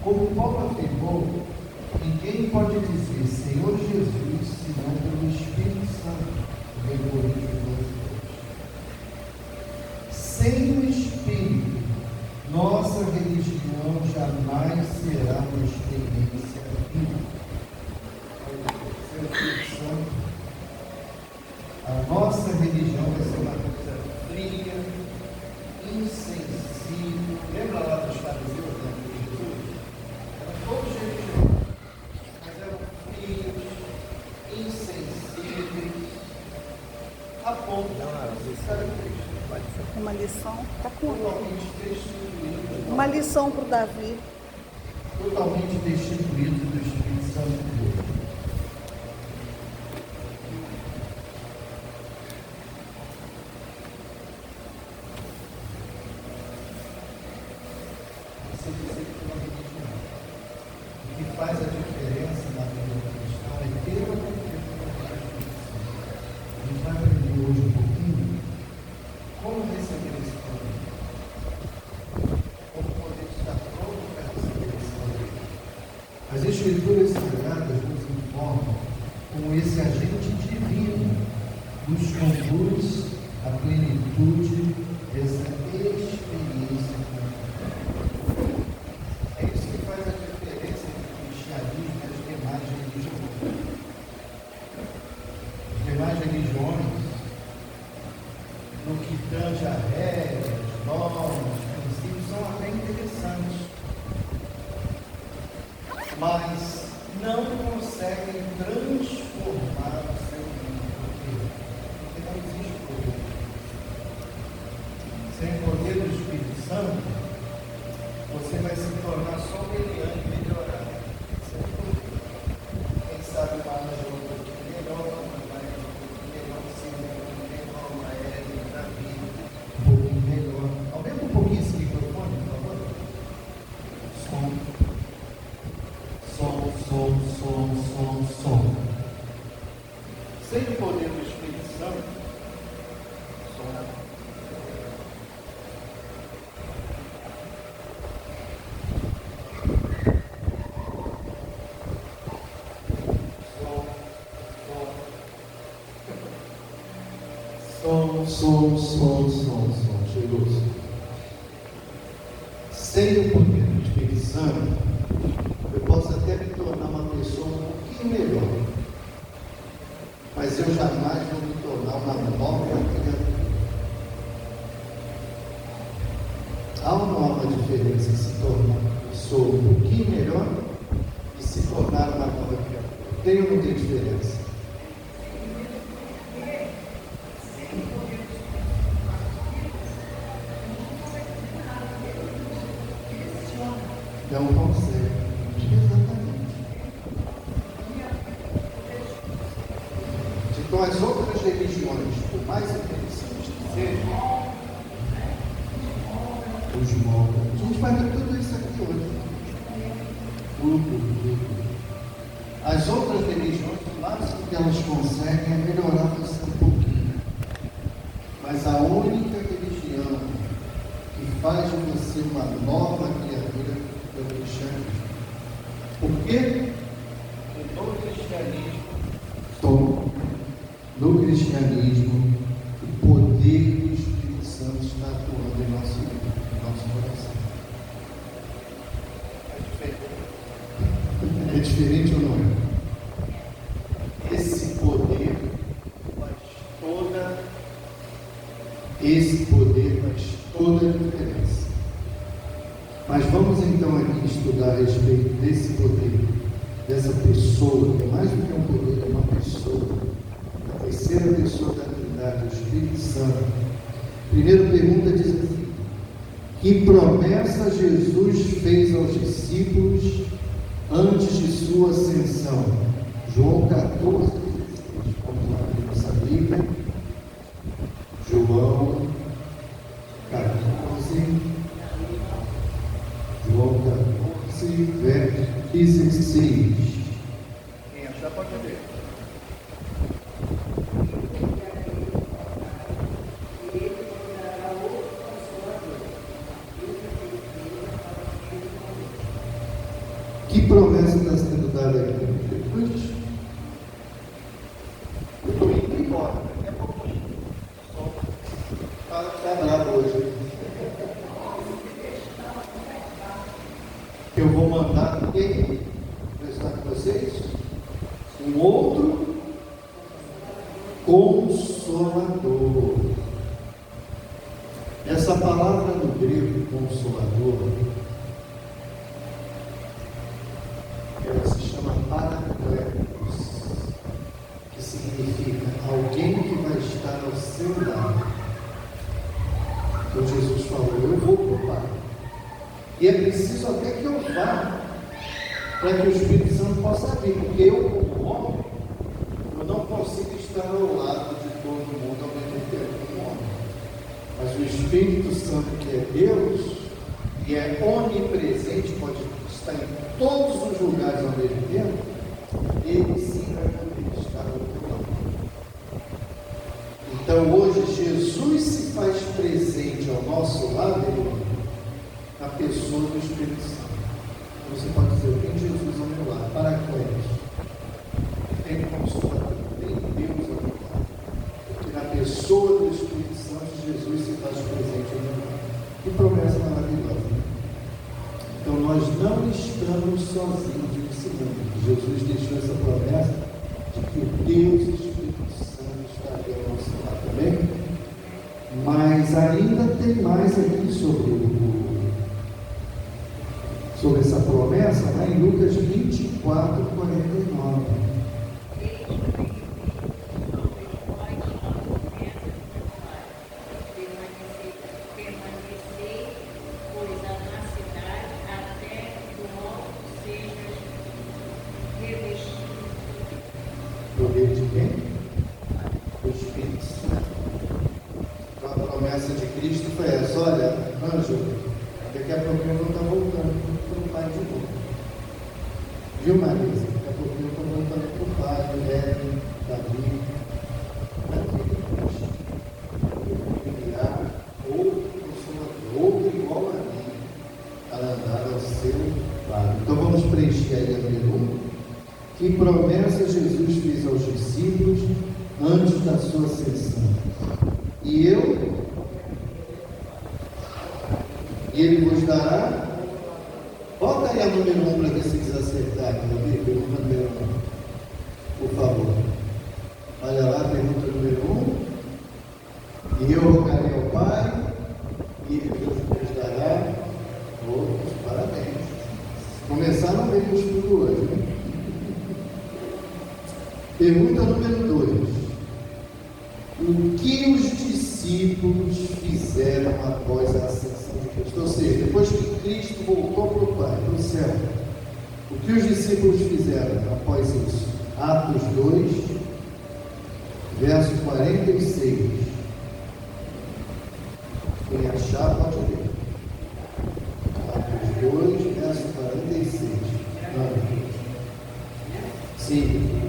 Como Paulo afirmou, ninguém pode dizer Senhor Jesus senão pelo Espírito Santo. Sem o Espírito, nossa religião jamais será uma experiência viva. Sem o Espírito Santo, a nossa religião vai ser uma coisa fria, insensível. Lembra lá dos fariseus, né, de Jesus? Eram todos religiosos, mas eram frios, insensíveis, a ponto de características. Uma lição para Totalmente destituídos. uma lição para o Davi. Totalmente destituídos do Espírito Santo de Deus. Você dizer que uma religião, o que faz a diferença na vida cristã é ter ou não ter o Espírito Santo. A gente vai aprender hoje um pouquinho como receber esse poder. Como poder estar pronto para receber esse poder. As Escrituras Sagradas nos informam como esse agente divino nos conduz à plenitude dessa experiência com Deus. É isso que faz a diferença entre o cristianismo e as demais religiões. As demais religiões, no que tange a regras, normas, princípios, são até interessantes, mas não conseguem transformar o ser humano, porque não existe poder. Sem o poder do Espírito Santo, você vai se tornar só brilhante e melhorar. Quem sabe uma anja ou outra melhor, uma anja melhor, se melhor, uma aérea da vida, um pouquinho melhor. Aumenta um pouquinho esse microfone, por favor. Som. Sem o poder do Espírito Santo, som. Som. Chegou. Sem o poder do Espírito Santo, eu posso até me tornar uma pessoa um pouquinho melhor, mas eu jamais vou me tornar uma nova criatura. Há uma diferença em se tornar uma pessoa um pouquinho melhor e se tornar uma nova criatura. Tem ou não tem diferença? Não consegue. Exatamente. Então, as outras religiões, por mais interessantes que sejam, os modos. A gente vai ver tudo isso aqui hoje. Tudo. As outras religiões, o máximo que elas conseguem é melhorar você um pouquinho. Mas a única religião que faz de você uma nova criatura é o cristianismo. Por quê? No cristianismo, o poder do Espírito Santo está atuando em nosso coração. É diferente ou não é? Esse poder faz toda a diferença. Mas vamos então aqui estudar a respeito desse poder, dessa pessoa, que é mais do que um poder, é uma pessoa, a terceira pessoa da Trindade, o Espírito Santo. Primeira pergunta diz assim: que promessa Jesus fez aos discípulos antes de sua ascensão? João 14, vamos lá na nossa Bíblia. João 14, verso 16. Quem achar pode ler. Que promessa está sendo dada aqui? Depois, eu estou indo embora, daqui a pouquinho. Está bravo hoje. Eu vou mandar quem prestar com vocês? Um outro Consolador. Essa palavra no grego, Consolador, ela se chama Paracletos, que significa alguém que vai estar ao seu lado. Então Jesus falou: eu vou para o Pai, e é preciso até que eu vá, para que o Espírito Santo possa vir, porque eu, como homem, eu não consigo estar ao lado de todo mundo ao mesmo tempo como homem. Mas o Espírito Santo, que é Deus, e é onipresente, pode estar em todos os lugares ao mesmo tempo, ele sim vai poder estar ao teu lado. Então hoje Jesus se faz presente ao nosso lado, na pessoa do Espírito Santo. Você pode dizer: eu tenho Jesus ao meu lado, Paracletos, tem Consolador, tem Deus ao meu lado. Porque na pessoa do Espírito Santo, Jesus se faz presente ao meu lado. Que promessa maravilhosa, né? Então nós não estamos sozinhos nesse mundo. Jesus deixou essa promessa de que Deus, o Espírito Santo, estaria ao nosso lado, também. Mas ainda tem mais aqui sobre essa promessa, lá em Lucas 24, 49. Poder de quem? Do Espírito Santo. Então a promessa de Cristo foi essa: olha, anjo, daqui a pouco eu vou estar voltando para o Pai de novo. Viu, Marisa? Daqui a pouco eu estou voltando para o Pai, Guilherme, Davi. Enviar outro Consolador, outro igual a mim, para andar ao seu lado. Então vamos preencher aí a número 1. Que promessa Jesus fez aos discípulos antes da sua ascensão? E ele vos dará. Bota aí a número 1 para ver se eles acertarem. Pergunta número 1, por favor. Olha lá, pergunta número 1. E eu rogarei ao Pai, e ele vos dará outros. Parabéns. Começaram bem o estudo hoje, né? Pergunta número 2. O que os discípulos fizeram após a ascensão de Cristo? Ou seja, depois que Cristo voltou para o Pai, para o céu, o que os discípulos fizeram após isso? Atos 2, verso 46. Quem achar pode ler. Atos 2, verso 46. Não. Sim.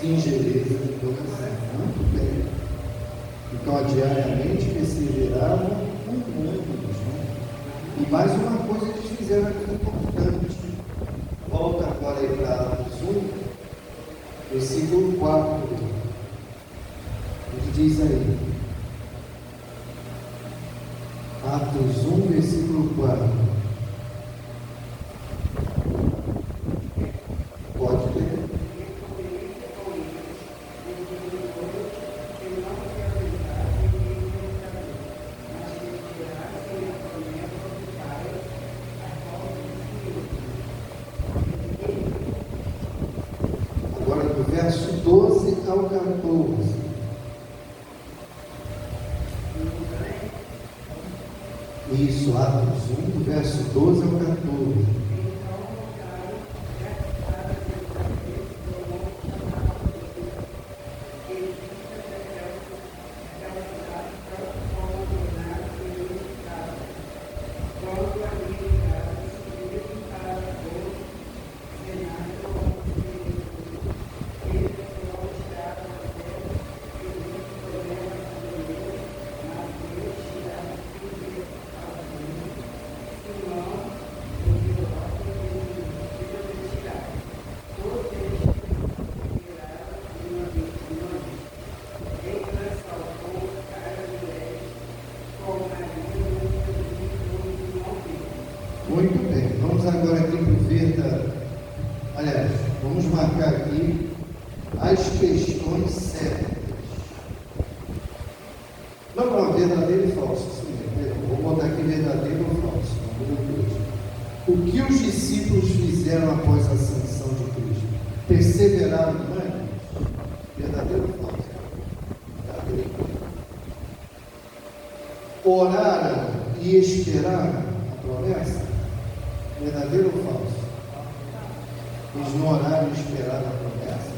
Singeleza de coração. Muito bem. Então, diariamente perseveravam unânimes, né? E mais uma coisa que eles fizeram aqui importante. Volta agora aí para Atos 1, versículo 4. O que diz aí? Atos 1, versículo 4. Pode ler. Agora do verso 12 ao 14. Isso, Atos 1, do verso 12 ao 14. Vamos agora aqui para o Verda. Aliás, vamos marcar aqui as questões certas. Não, verdadeiro e falso. Isso mesmo. Vou botar aqui verdadeiro ou falso. O que os discípulos fizeram após a ascensão de Cristo? Perseveraram no ano? Verdadeiro ou falso? Verdadeiro. Oraram e esperaram a promessa? Verdadeiro ou falso? Eles não oraram e esperaram a promessa?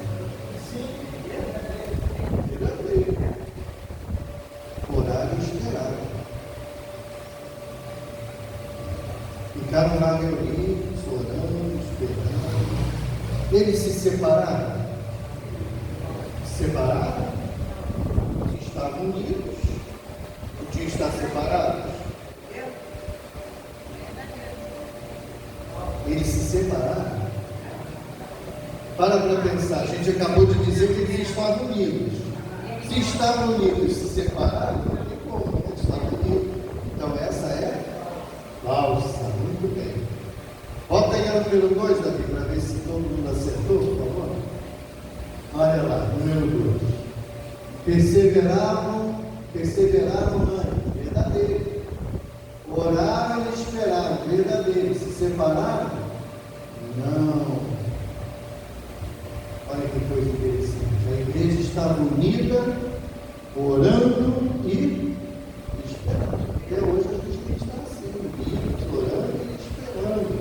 Sim. Verdadeiro. Oraram e esperaram. Ficaram lá reunidos, orando, esperando. Eles se separaram. Separaram? Estavam unidos. Podiam estar separados. Eles se separaram. Para pensar, a gente acabou de dizer que eles estavam unidos. Se estavam unidos e se separaram, não tem como, eles estavam unidos. Então essa é falsa. Muito bem. Bota aí o número 2, Davi, para ver se todo mundo acertou, por favor. Olha lá, número 2. Perseveraram, mãe, verdadeiro. Oraram e esperaram, verdadeiro. Se separaram? Não. Olha que coisa interessante. A igreja estava unida, orando e esperando. Até hoje a gente está assim, unidos, orando e esperando.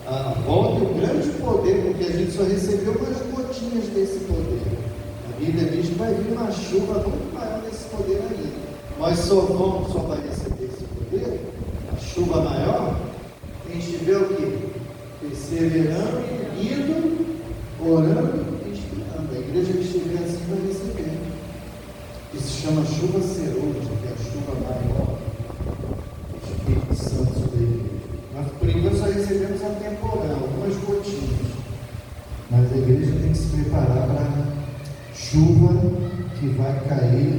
A volta é um grande poder, porque a gente só recebeu umas gotinhas desse poder. A Bíblia diz que vai vir uma chuva muito maior desse poder aí. Nós só vai receber esse poder, a chuva maior, quem estiver o quê? Perseverando, unido, orando e esperando. A igreja que estiver assim vai receber. Isso se chama chuva serôdia, que é a chuva maior. O Espírito Santo sobre a igreja. Nós, por enquanto, só recebemos a temporal, algumas gotinhas. Mas a igreja tem que se preparar para a chuva que vai cair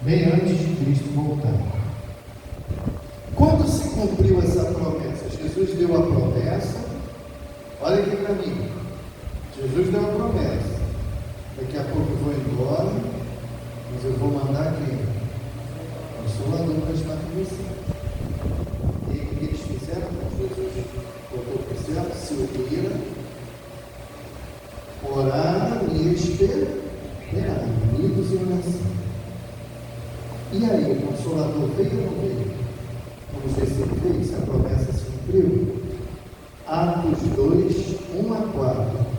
bem antes de Cristo voltar. Quando se cumpriu essa promessa? Jesus deu a promessa. Olha aqui para mim. Jesus deu a promessa. Daqui a pouco eu vou embora, mas eu vou mandar quem? O Consolador para estar com você. E o que eles fizeram? Jesus colocou para o céu, se uniram, oraram e esperaram, unidos em oração. E aí, o Consolador veio ou não veio? Vamos ver se ele veio, se a promessa se cumpriu. Atos 2, 1 a 4.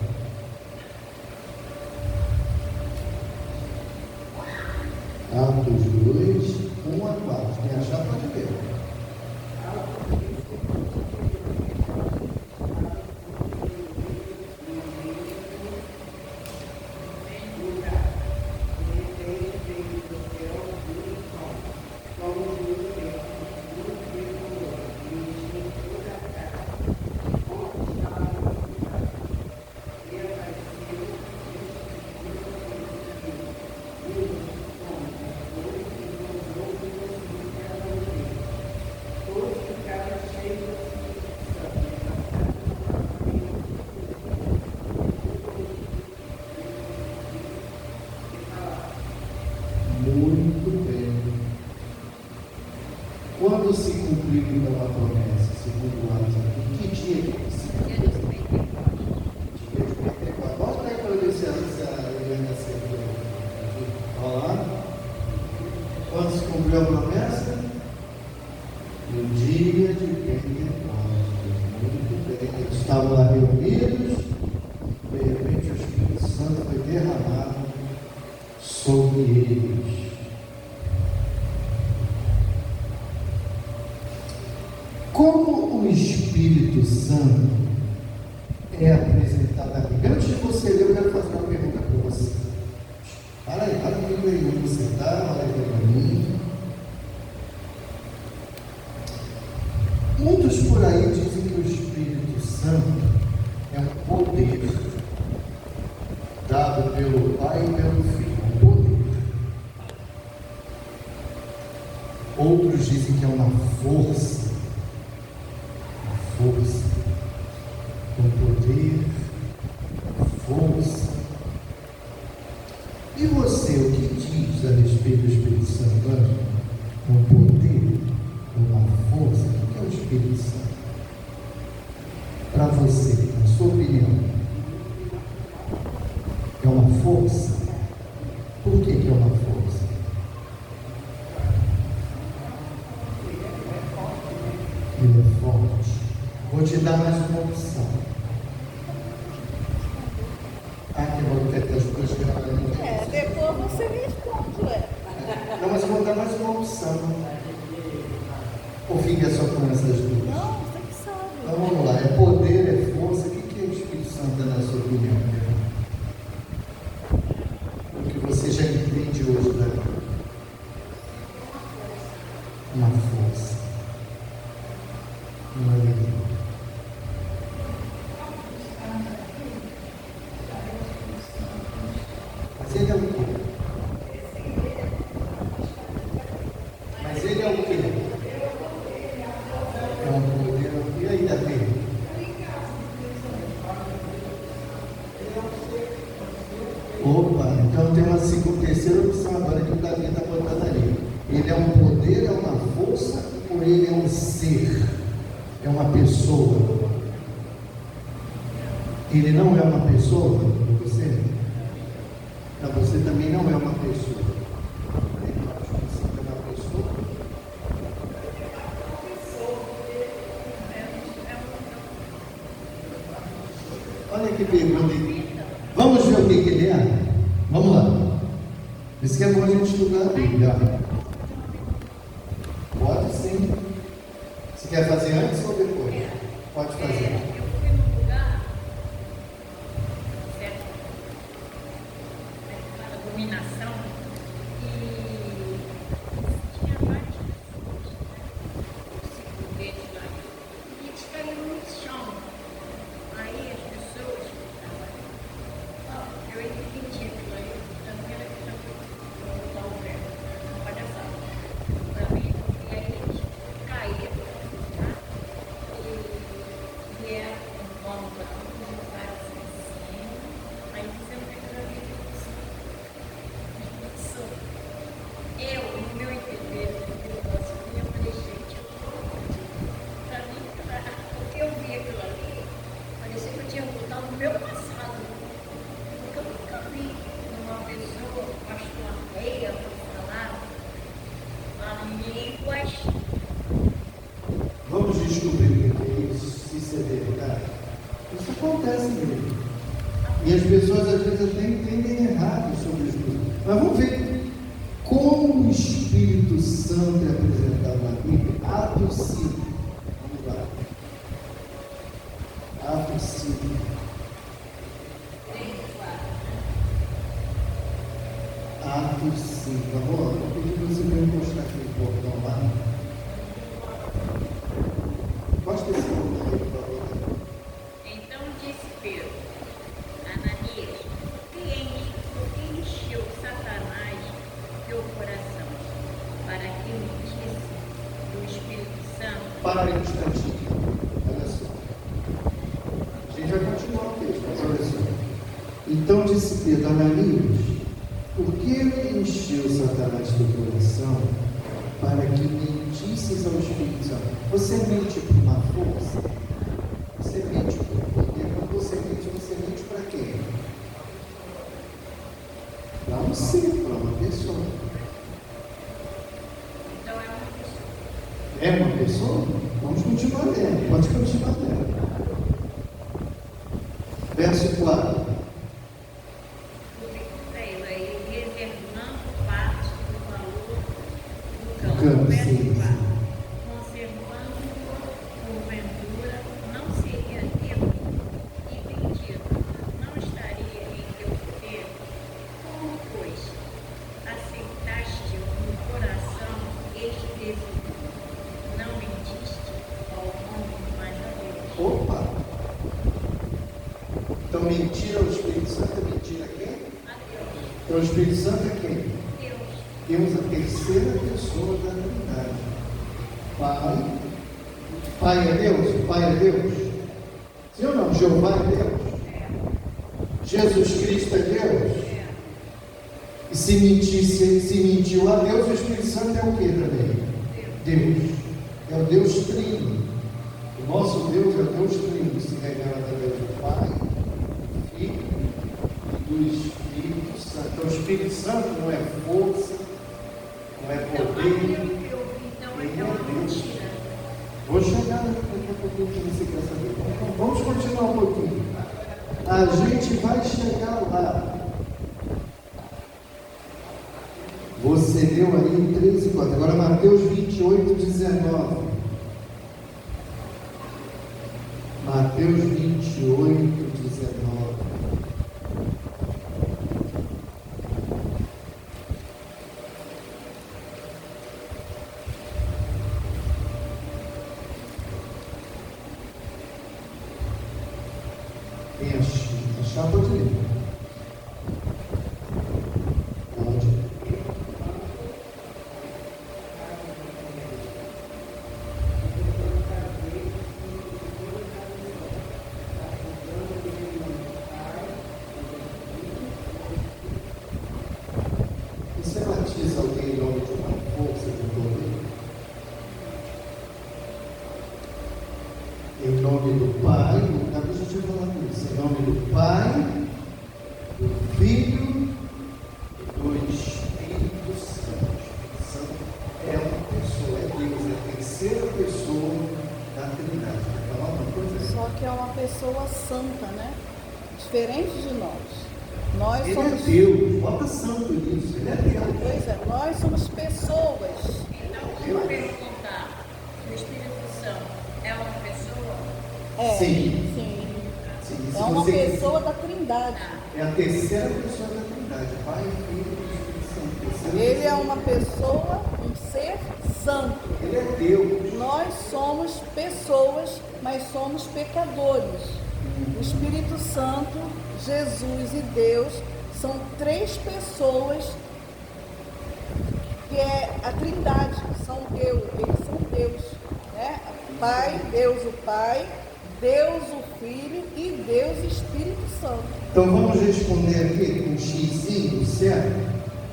Atos 2, 1 a 4. Quem achar pode ver. Muito bem. Quando se cumpriu então a promessa, segundo Atos, em que dia que se cumpriu? Dia de Pentecostes. Volta aí para ver se a Helena acertou. Olha lá. Quando se cumpriu a promessa? No dia de Pentecostes. Muito bem. Eles estavam lá reunidos, de repente o Espírito Santo foi derramado sobre eles. Como o Espírito Santo é apresentado na Bíblia? Antes de você ler, eu quero fazer uma pergunta para você. Fala aí onde você está, fala aí para mim. Muitos por aí dizem que o Espírito Santo é um poder dado pelo Pai e pelo Filho. Outros dizem que é uma força força, com poder, força. E você, o que diz a respeito do Espírito Santo? Um poder, uma força? O que é o Espírito Santo? Para você, na sua opinião, é uma força? Por que é uma força? Ele é forte. Vou te dar mais uma opção. Que vou ter as duas gravadas. Depois você responde, Não, mas eu vou dar mais uma opção. Ou fica só com essas duas? Não, você que sabe. Então vamos lá. É poder, é força. O que é o Espírito Santo, na sua opinião? O que você já entende hoje da vida? Uma força. Uma alegria. Mas ele é o quê? Mas ele é o quê? É um poder. E aí, Davi? Opa, então tem uma terceira opção agora que o Davi está botando ali. Ele é um poder, é uma força, ou ele é um ser? É uma pessoa? Ele não é uma pessoa para você? Para você também não é uma pessoa. Ele acha que você é uma pessoa? Olha que pergunta. Vamos ver o que ele é? Vamos lá. Isso que é bom a gente estudar a Bíblia. Pode sim. Você quer fazer antes ou depois? Pode fazer. Eu fui num lugar, certo? A dominação, e tinha várias pessoas, lá, e eles caíram no chão. Aí as pessoas, eu entendi aquilo aí, também era que já foi botar o pé, uma palhaçada. Para mim, e aí eles caíram, tá? E era um bom para assim, aí fizemos aquilo ali. Eu, no meu entender, eu falei, gente, para mim, porque eu vi aquilo ali, parecia que eu tinha voltado no meu passado. Porque eu nunca vi uma pessoa, acho que uma meia, para falar, línguas. Vamos descobrir o que é isso, se isso é verdade. Isso acontece mesmo. E as pessoas às vezes até entendem errado sobre isso. Mas vamos ver como o Espírito Santo é apresentado na Bíblia. Atos 5. Vamos lá. Atos 5. Atos 5. Amor, eu pedi você para encostar aquele portão lá. Gosta desse portão aí, por favor. Então disse Pedro, Ananias, que encheu Satanás teu coração, para que mentisse do Espírito Santo? Para aí um instantinho. Olha só. A gente vai continuar o texto, mas olha só. Então disse Pedro, Ananias, por que encheu Satanás teu coração para que mentisses ao Espírito Santo? Você mente por uma força? Você mente por poder? Quando você mente para quem? Para um ser, para uma pessoa. Então é uma pessoa. É uma pessoa? Vamos continuar lendo. Pode continuar lendo. Verso 4. Ele reservando parte do valor do campo. Campo, Verso sim. 4. Conservando-o, porventura, não seria teu e vendido, não estaria em teu poder. Como, pois, aceitaste no coração este tesouro, não mentiste ao homem, mas a Deus. Opa! Então mentira ao Espírito Santo é mentira a quem? A Deus. Então o Espírito Santo é quem? Deus. Temos a terceira pessoa da Trindade. Pai, Pai é Deus? O Pai é Deus? Sim ou não? Jeová é Deus? Jesus Cristo é Deus? E se mentiu a Deus, o Espírito Santo é o que também? Deus. É o Deus Trino. O nosso Deus é o Deus Trino, se revela através do Pai, do Filho e do Espírito Santo. Então, o Espírito Santo não é força, não é poder. Então, é uma mentira. Vou chegar daqui a pouquinho que você quer saber. Então, vamos continuar um pouquinho. A gente vai chegar lá. Você leu aí 3 e 4. Agora Mateus 28, 19. Mateus 28, 19. Quem achar, pode ler. Pode. Você batiza alguém em nome de uma força de poder? Em nome do Pai, deixa eu te falar isso. Em nome do Pai, do Filho e do Espírito Santo. O Espírito Santo é uma pessoa, é Deus, é a terceira pessoa da Trindade. Quer falar uma coisa? Só que é uma pessoa santa, né? Diferente de nós. Nós Ele somos. é Deus, bota santo nisso, ele é Deus. Pois é, nós somos pessoas. Então, se eu perguntar se o Espírito Santo é uma pessoa, É, Sim. sim. Sim, se É uma você- pessoa da Trindade. É a terceira pessoa da Trindade, Pai, Filho e Espírito Santo. Terceira Ele é pessoa. uma pessoa, um ser santo. Ele é Deus. Nós somos pessoas, mas somos pecadores. O Espírito Santo, Jesus e Deus são 3 pessoas que é a Trindade, são Deus, eles são Deus, né? Pai, Deus o Pai, Deus o Filho e Deus o Espírito Santo. Então vamos responder aqui com um xizinho, certo?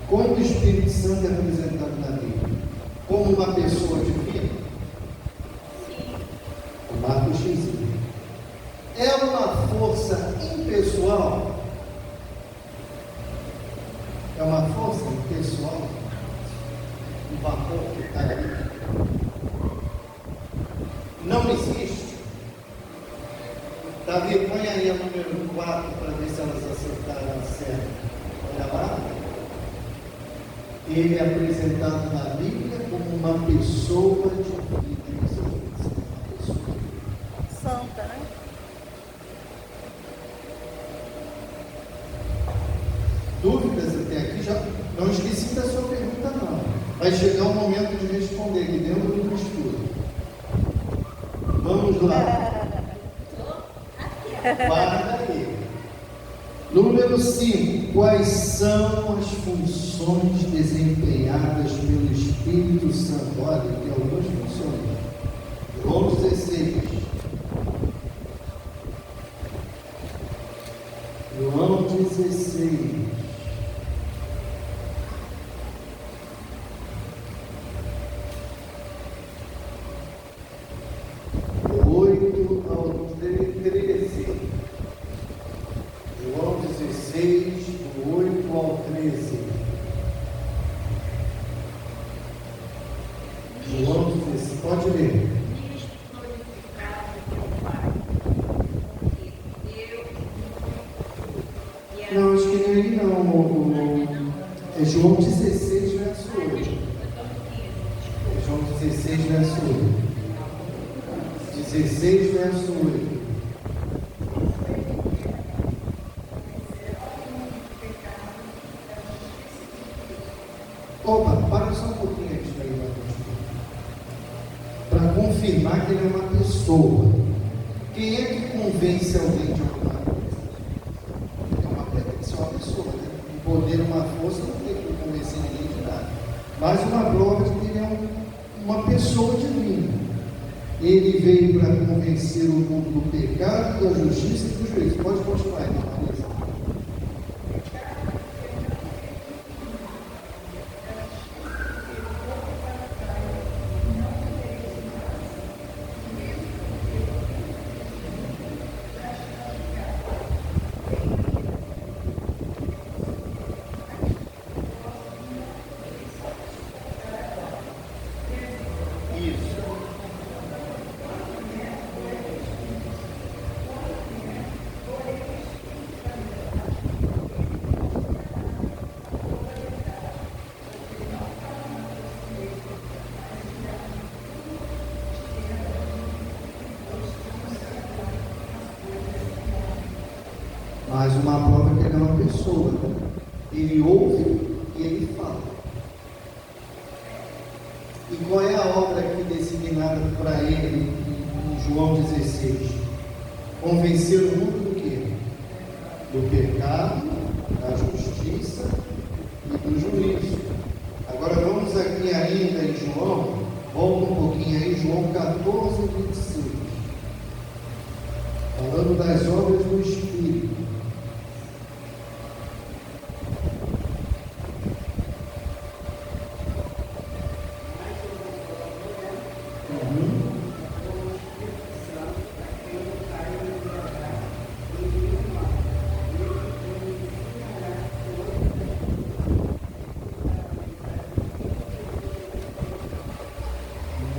Como o Espírito Santo é representado na Bíblia? Como uma pessoa divina? sim, Marca o xizinho. É uma força impessoal? É uma força impessoal? Um vapor que está ali? Não existe? Davi, põe aí a número 4 para ver se elas acertaram a certo. Olha lá. Ele é apresentado na Bíblia como uma pessoa divina. Uma pessoa Santa, né? dúvidas até aqui, já não esqueci da sua pergunta não. Vai chegar o momento de responder aqui dentro do estudo. Vamos lá. Guarda aí. Número 5. Quais são as funções desempenhadas pelo Espírito Santo? Olha, tem algumas funções. João 16. João 16. 8 ao 13. João 16, do 8 ao 13. João 16, pode ler. nisto glorificado meu Pai, porque eu e a Não, acho que não é aí não. É João 16, verso 8. É João 16, verso 8. 16, verso 8. Opa, para só um pouquinho aqui para confirmar que ele é uma pessoa. Quem é que convence alguém de alguma coisa? Tem que ser uma pessoa, né? Um poder, uma força, não tem que convencer ninguém de nada. Mas uma prova de que ele é uma pessoa divina. Ele veio para convencer o mundo do pecado, da justiça e do juízo. Pode continuar, Marisa. Mas uma prova que ele é uma pessoa. Ele ouve e ele fala. E qual é a obra aqui designada para ele em João 16? Convencer o mundo do quê? Do pecado, da justiça e do juízo. Agora vamos aqui ainda em João, volta um pouquinho aí, João 14, 25. Falando das obras do Espírito.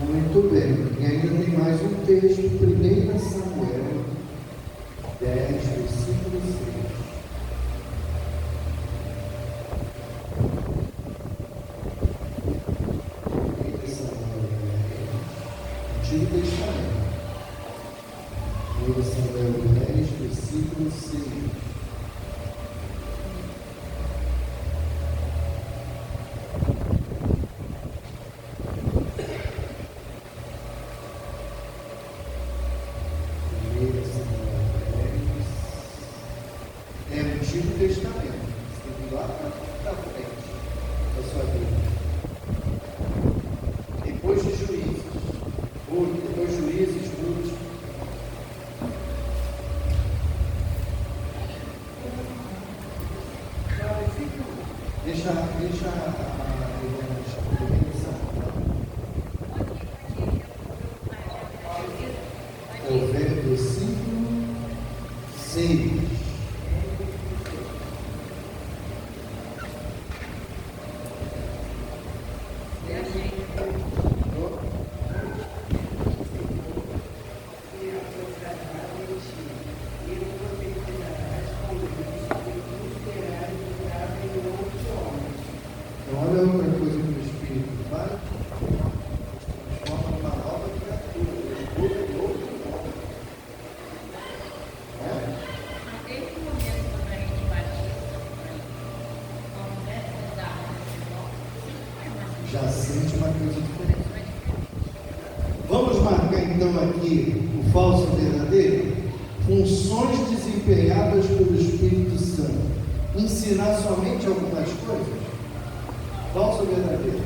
Muito bem, e ainda tem mais um texto, 1 Samuel 10, versículo 6. 1 Samuel 10, Antigo Testamento. 1 Samuel 10, versículo 6. É o Antigo Testamento. Você tem que ir lá para frente da sua vida. Depois de Juízes. Depois Juízes, Ruth. Deixa a versículo 6. Então, olha outra coisa que o Espírito faz. Transforma uma nova criatura. Ele muda de outro nome. Desde o momento quando a gente batiza, como essas armas, Já sente uma coisa diferente. Vamos marcar então aqui o falso verdadeiro? Funções desempenhadas pelo Espírito Santo. Ensinar somente algumas coisas? Falso ou verdadeiro?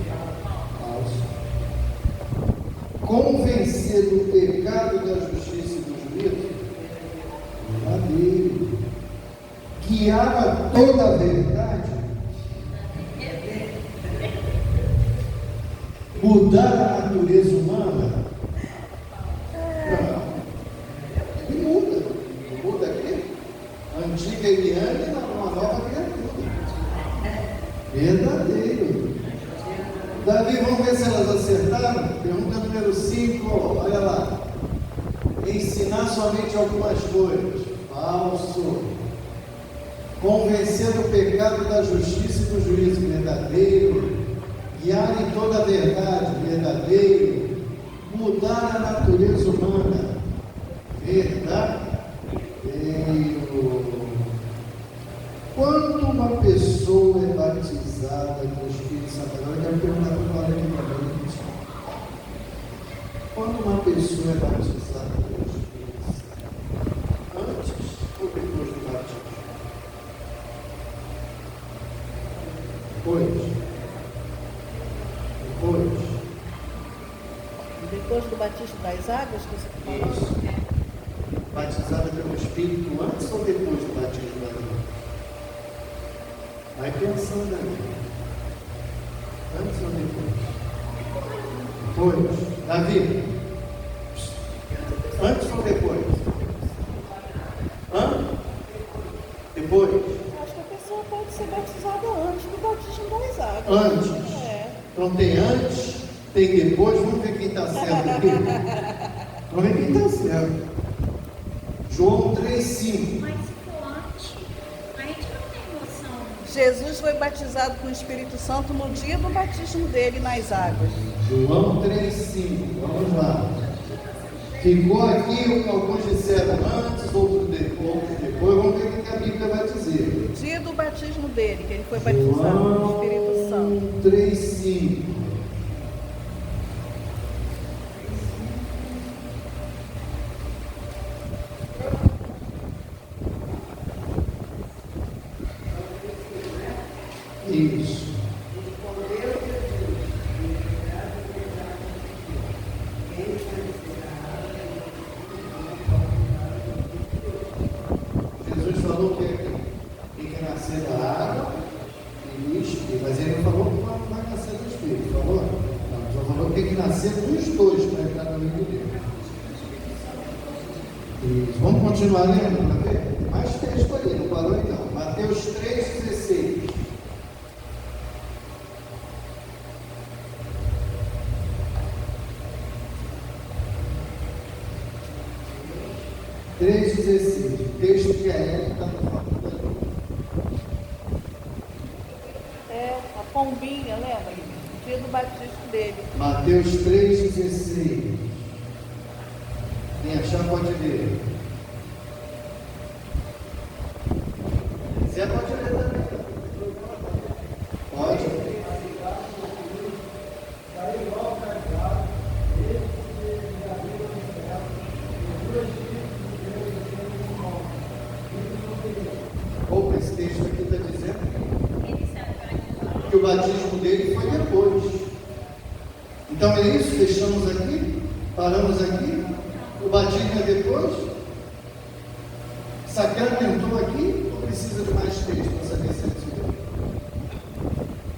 Falso. Convencer do pecado, da justiça e do juízo? Verdadeiro. Guiar a toda a verdade? Mudar a natureza humana? Não. Ele muda. Muda aqui. A antiga Eliane é uma nova criatura. Verdadeiro. Davi, vamos ver se elas acertaram? Pergunta número 5, olha lá. Ensinar somente algumas coisas. Falso. Convencer do pecado, da justiça e do juízo. Verdadeiro. Guiar em toda a verdade. Verdadeiro. Mudar a natureza humana. Verdadeiro. Quando uma pessoa é batizada com o Espírito Santo, agora eu quero perguntar para o colega aqui também. Quando uma pessoa é batizada com o Espírito Santo, antes ou depois do batismo? Depois. Depois do batismo das águas que você está falando? Isso. Batizada pelo Espírito antes ou depois do batismo da água? Vai pensando aí. Antes ou depois? Depois. Davi? Antes ou depois? Depois? Acho que a pessoa pode ser batizada antes do batismo das águas. Antes. Então tem antes, tem depois. Vamos ver quem está certo aqui. Vamos ver quem está certo. João 3,5. Mas se for antes, a gente não tem noção. Jesus foi batizado com o Espírito Santo no dia do batismo dele nas águas. João 3,5. Vamos lá. Ficou aqui, alguns disseram antes, outros depois. Vamos ver o que a Bíblia vai dizer. Dia do batismo dele, que ele foi batizado com o Espírito Santo. João 3,5. Isso. Jesus falou que tem que nascer da água e do Espírito, mas ele não falou que vai nascer do Espírito, falou? Não, só falou que tem que nascer dos dois para entrar no reino de Deus. Isso. Vamos continuar lendo para ver? Tem mais texto ali, não parou então? Mateus 3,16. 3,16. O texto que a Ellen está falando ali. É, a pombinha, lembra? Dia do batismo dele. Mateus 3,16. Quem achar pode ler. Você pode ler também. Pode. Opa, esse texto aqui está dizendo que o batismo dele foi depois. Então é isso, deixamos aqui, paramos aqui. O batismo é depois. Sacramentou aqui ou precisa de mais texto para saber se é isso?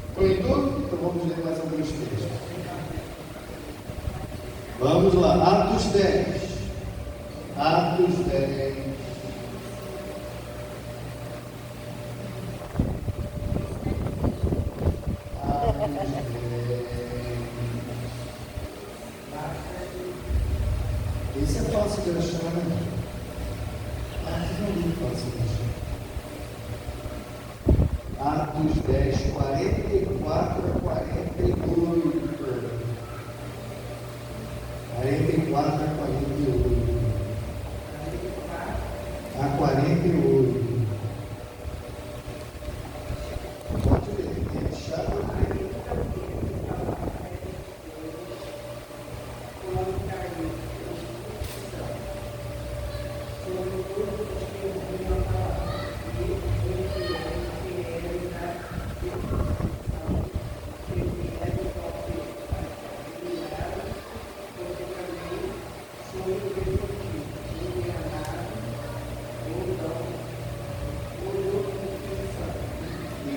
Estou em tudo? Então vamos ler mais alguns textos. Vamos lá, Atos 10. Atos 10. Esse é fácil de achar, né? Atos é muito fácil de achar. Atos 10, 44 a 48. 44 a 48. A 48. Pode ler, tem achado.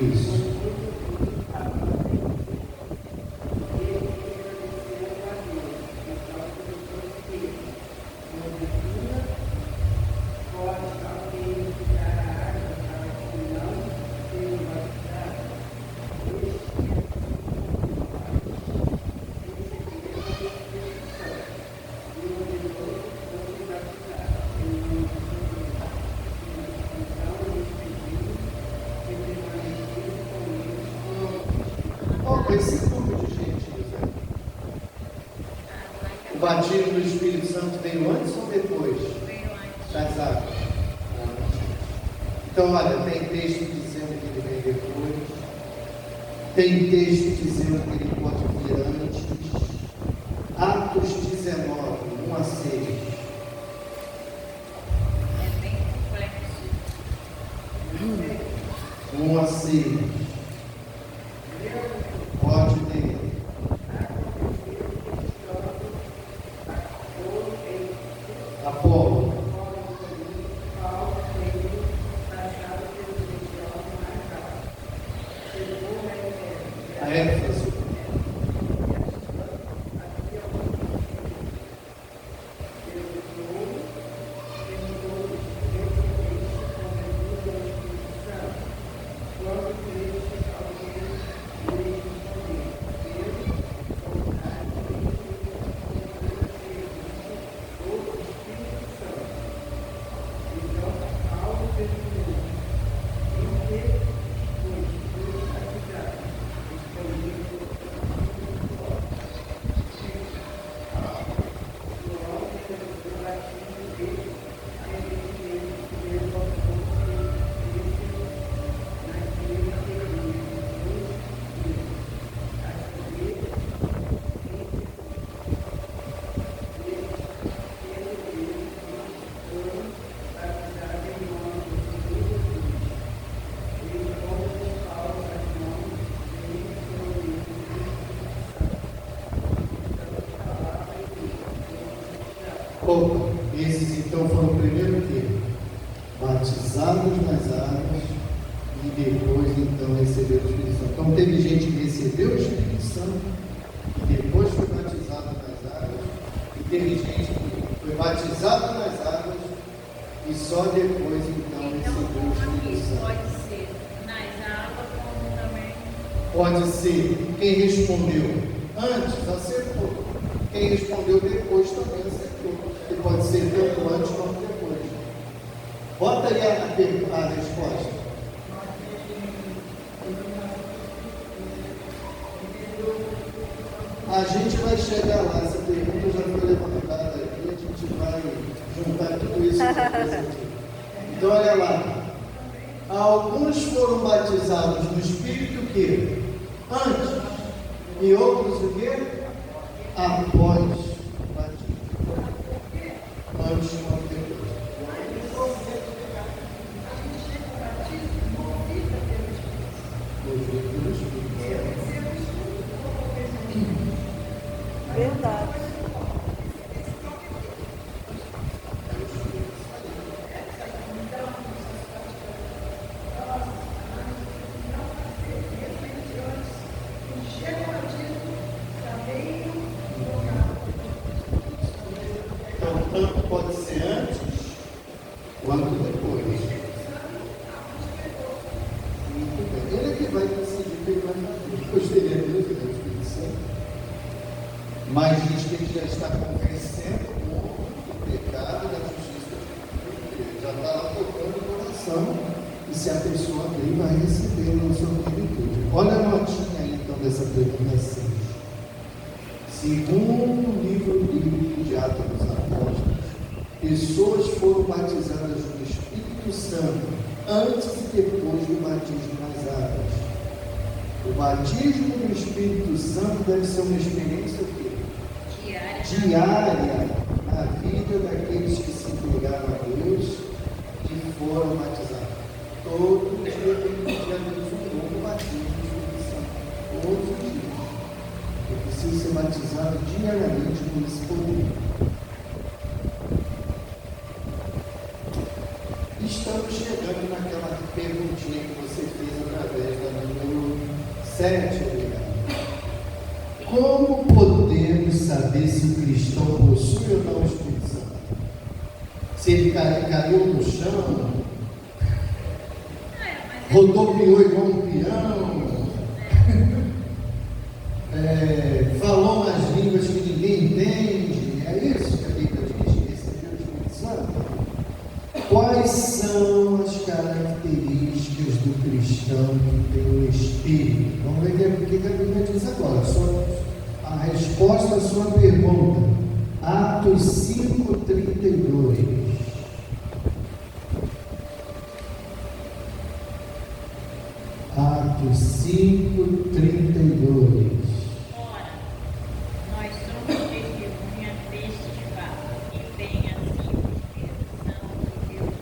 Isso. Esse grupo de gente, o batismo do Espírito Santo veio antes ou depois? Veio antes. Das águas. Então, olha, tem texto dizendo que ele vem depois, tem texto dizendo que ele pode vir antes. Atos 19, 1 a 6. É bem complexo. 1 a 6. Pode ler. Opa, esses então foram primeiro que batizados nas águas e depois então receberam o Espírito Santo. Então teve gente que recebeu o Espírito Santo e depois foi batizado nas águas, e teve gente que foi batizado nas águas e só depois então recebeu o Espírito Santo. Pode ser nas águas como também. Pode ser quem respondeu antes, acertou. Quem respondeu depois também acertou. Que pode ser tanto antes quanto depois. Bota aí a resposta. A gente vai chegar lá. Essa pergunta já foi levantada aqui. A gente vai juntar tudo isso que fez aqui. Então, olha lá. Alguns foram batizados no Espírito o quê? Antes. E outros o quê? Após o batismo. Antes quanto depois. Movido pelo Espírito. Verdade. Então, tanto pode ser antes quanto depois. Muito bem. Ele é que vai decidir o que ele vai fazer. Depois dele é Deus, ele é o Espírito Santo. Mas diz que ele já está convencendo o mundo do pecado, da justiça. Ele já está lá tocando o coração. E se a pessoa dele vai receber na sua plenitude. Olha a notinha aí então dessa pergunta 6. Segundo o livro bíblico de Atos dos Apóstolos, pessoas foram batizadas no Espírito Santo antes e depois do batismo nas águas. O batismo no Espírito Santo deve ser uma experiência o quê? Diária na vida daqueles que se entregaram a Deus e foram batizados. Todo dia tem que pedir a Deus um novo batismo no Espírito Santo. Todos os dias. Eu preciso ser batizado diariamente com esse poder. Estamos chegando naquela perguntinha que você fez através da número 7, obrigado. Como podemos saber se o cristão possui ou não o Espírito Santo? Se ele caiu no chão, rodopiou igual um peão, falou umas línguas que ninguém entende, é isso que a Bíblia diz que recebeu o Espírito Santo? Quais são as características do cristão que tem o Espírito? Vamos ver o que a Bíblia diz agora. A resposta à sua pergunta. Atos 5:32. Atos 5:32. Ora, nós somos testemunhas destes fatos, e bem assim o Espírito Santo de Deus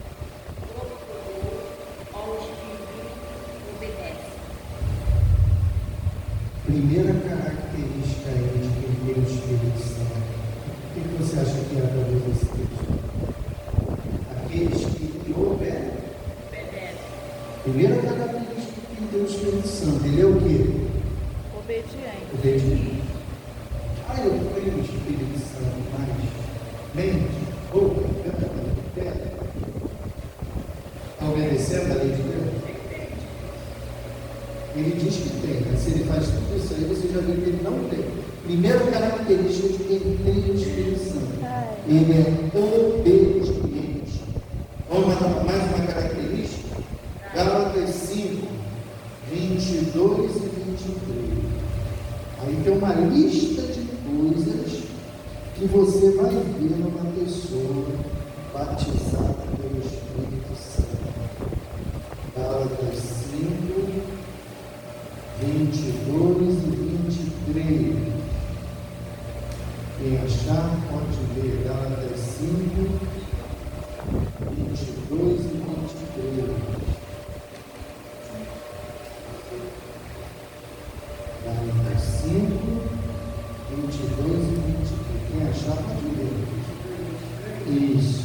procurou aos que lhe obedecem. Primeira característica aí de quem tem o Espírito Santo. O que você acha que é através desse texto? Aqueles que obedecem. Primeira característica de quem tem o Espírito Santo. Ele é o quê? Obediente. Obediente. Eu tenho o Espírito Santo, mas mente, boca, pé. Está obedecendo a lei de Deus? Ele diz que tem, mas se ele faz tudo isso aí, você já viu que ele não tem. Primeira característica de quem tem o Espírito Santo. Ele é obediente. Vamos mais uma característica. Gálatas 5, 22 e 23. Aí tem uma lista de coisas que você vai ver numa pessoa batizada pelo Espírito Santo. Gálatas 5, 22 e 23. Quem achar, pode ler Gálatas 5, 22 e 23. Gálatas 5, 22 e 23. Quem achar, pode ler. Isso.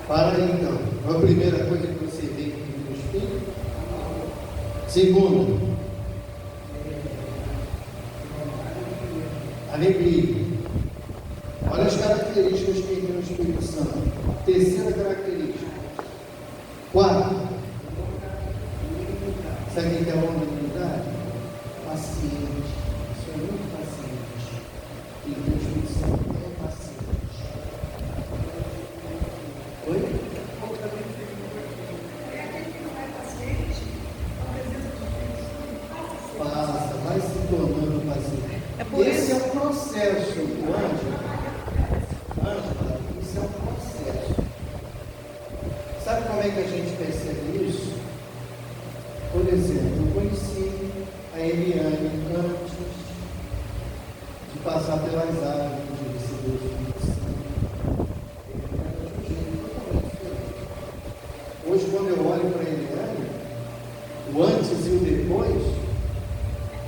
Para aí então. Qual a primeira coisa que você vê aqui no Espírito? Segundo, alegria. Olha as características que tem no Espírito Santo. Terceira característica. Quarta. Sabe o que é a longanimidade? Paciente. Isso é muito paciente. E o Espírito Santo é paciente. Oi? Passa, vai se tornando paciente. Esse é o processo, Ângela, isso é um processo. Sabe como é que a gente percebe isso? Por exemplo, eu conheci a Eliane antes de passar pelas áreas de receber o Espírito Santo. Hoje, quando eu olho para a Eliane, o antes e o depois,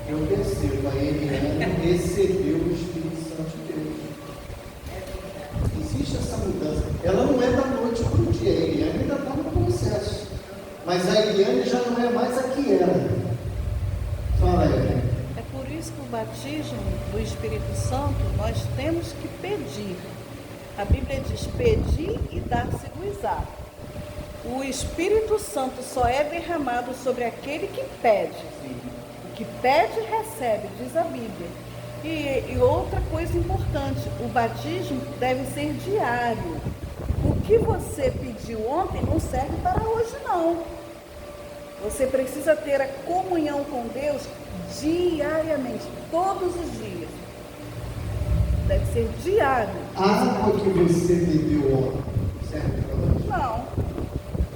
eu percebo, a Eliane recebeu o Espírito Santo de Deus. Existe essa mudança. Ela não é da noite para o dia, a Eliane ainda está no processo. Mas a Eliane já não é mais a que era. Fala, Eliane. É por isso que o batismo do Espírito Santo nós temos que pedir. A Bíblia diz: pedir e dar-se-vos-á. O Espírito Santo só é derramado sobre aquele que pede. O que pede, recebe, diz a Bíblia. E outra coisa importante, o batismo deve ser diário. O que você pediu ontem não serve para hoje, não. Você precisa ter a comunhão com Deus diariamente, todos os dias. Deve ser diário. A água que você bebeu ontem serve para hoje? Não.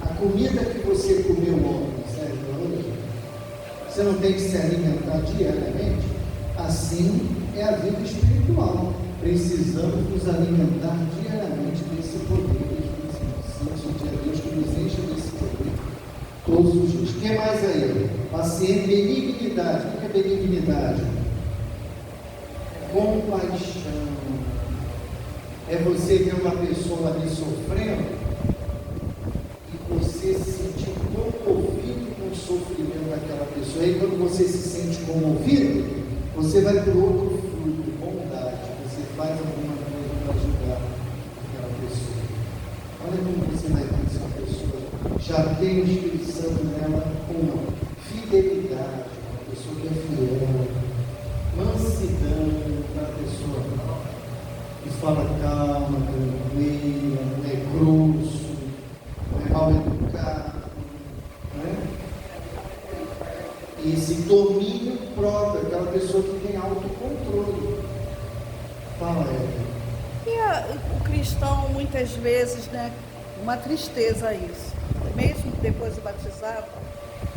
A comida que você comeu ontem serve para hoje? Você não tem que se alimentar diariamente? Assim é a vida espiritual. Precisamos nos alimentar diariamente desse poder do Espírito Santo de Deus, que nos enche desse poder todos os dias. O que mais aí? Paciente, benignidade. O que é benignidade? Compaixão. É você ver uma pessoa ali sofrendo e você se sentir comovido com o sofrimento daquela pessoa. Aí quando você se sente comovido, você vai para o outro fruto, bondade. Você faz alguma coisa para ajudar aquela pessoa. Olha como você vai ver se uma pessoa já tem o Espírito Santo nela com uma fidelidade, uma pessoa que é fiel, mansidão para a pessoa que fala calma, tranquila, não é grosso, não é mal educado, né? E esse domínio próprio, aquela pessoa que tem autocontrole. Fala, Eva. E o cristão, muitas vezes, né, uma tristeza isso. Mesmo depois de batizado,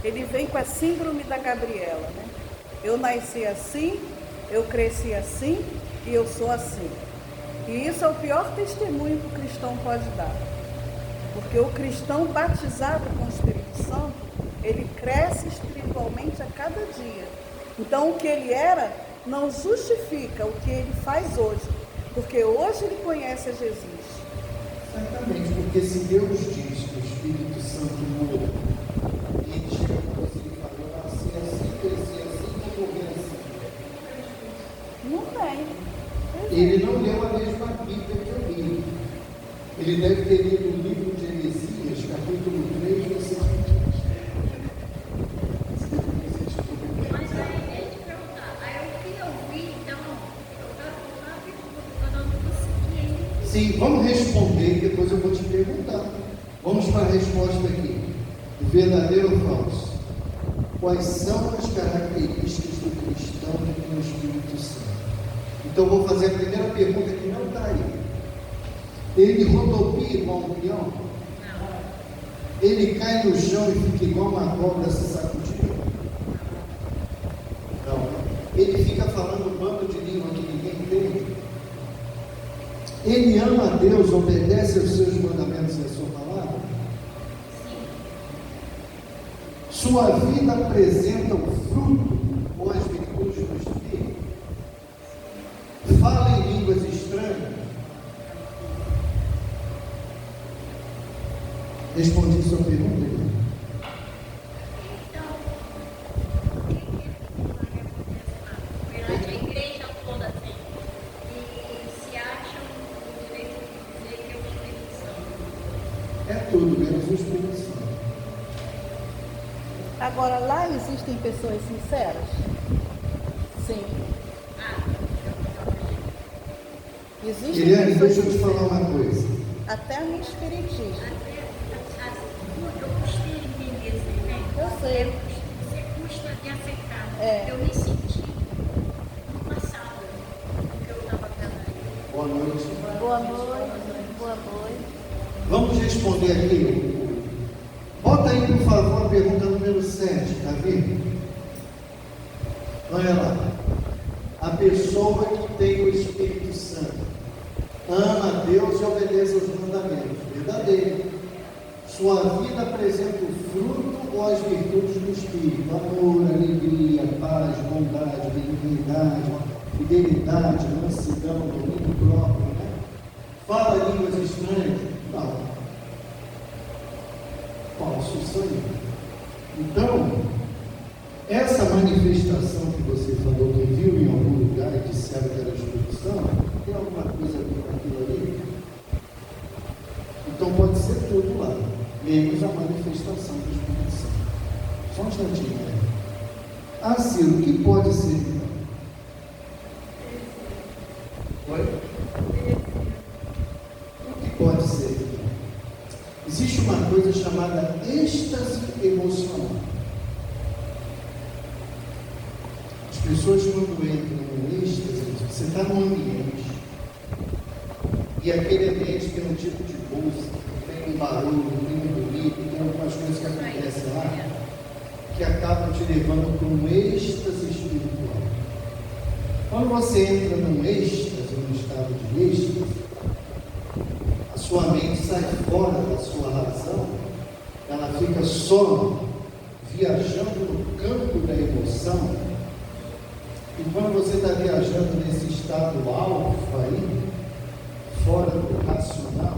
ele vem com a síndrome da Gabriela, né? Eu nasci assim, eu cresci assim e eu sou assim. E isso é o pior testemunho que o cristão pode dar. Porque o cristão batizado com o Espírito Santo, ele cresce espiritualmente a cada dia. Então o que ele era não justifica o que ele faz hoje. Porque hoje ele conhece a Jesus. Exatamente, porque se Deus diz que o Espírito Santo muda, e ele chega para você e fala: eu nasci assim, cresci assim, vou morrer assim. Não tem. Ele não leu a mesma Bíblia que eu li. Ele deve ter lido o livro de Elesias, capítulo 3, versículo 20. Mas aí, deixa eu te perguntar, aí o que eu vi, então, eu estava quando eu não consegui Sim, vamos responder, depois eu vou te perguntar. Vamos para a resposta aqui. O verdadeiro ou falso? Quais são as características do cristão que tem o Espírito Santo? Então, eu vou fazer a primeira pergunta que não está aí. Ele rodopia igual um peão? Ele cai no chão e fica igual uma cobra se sacudindo? Não. Ele fica falando um bando de língua que ninguém entende? Ele ama a Deus, obedece aos seus mandamentos e à sua palavra? Sua vida apresenta o fruto ou as virtudes do Espírito? Fala em línguas estranhas? Respondi sua pergunta, irmão. Então, o que perante a igreja toda assim, e se acham o direito de dizer que é o Espírito Santo? É tudo menos o Espírito Santo. Agora, lá existem pessoas sinceras? Sim. Existem Eliane, pessoas deixa eu te sinceras. falar uma coisa. Até no espiritismo. Eu custei entender esse evento. Eu sei. Você custa de aceitar. É. Eu me senti no passado, porque eu estava casada. Boa noite. Boa noite. Boa noite. Vamos responder aqui. Bota aí, por favor, a pergunta número 7, tá vendo? Olha lá. A pessoa que tem o Espírito Santo ama a Deus e obedece aos mandamentos. Verdadeiro. Sua vida apresenta o fruto ou as virtudes do Espírito: amor, alegria, paz, bondade, benignidade, fidelidade, mansidão, domínio próprio, né? Fala línguas estranhas? Não. Falso sangue. Então, essa manifestação que você falou, que viu em algum lugar e disseram que era a Espírito Santo, tem alguma coisa a ver com aquilo ali? Então pode ser tudo lá, menos a manifestação do Espírito Santo. Só um instantinho, né? Ah, Ciro, o que pode ser então? Oi? O que pode ser então? Existe uma coisa chamada êxtase emocional. As pessoas, quando entram no êxtase, você está num ambiente, e aquele ambiente tem um tipo de bolsa, tem um barulho, tem um bonito, tem algumas coisas que acontecem lá, que acabam te levando para um êxtase espiritual. Quando você entra num êxtase, num estado de êxtase, a sua mente sai fora da sua razão, ela fica só viajando no campo da emoção. E quando você está viajando nesse estado alfa aí, fora do racional,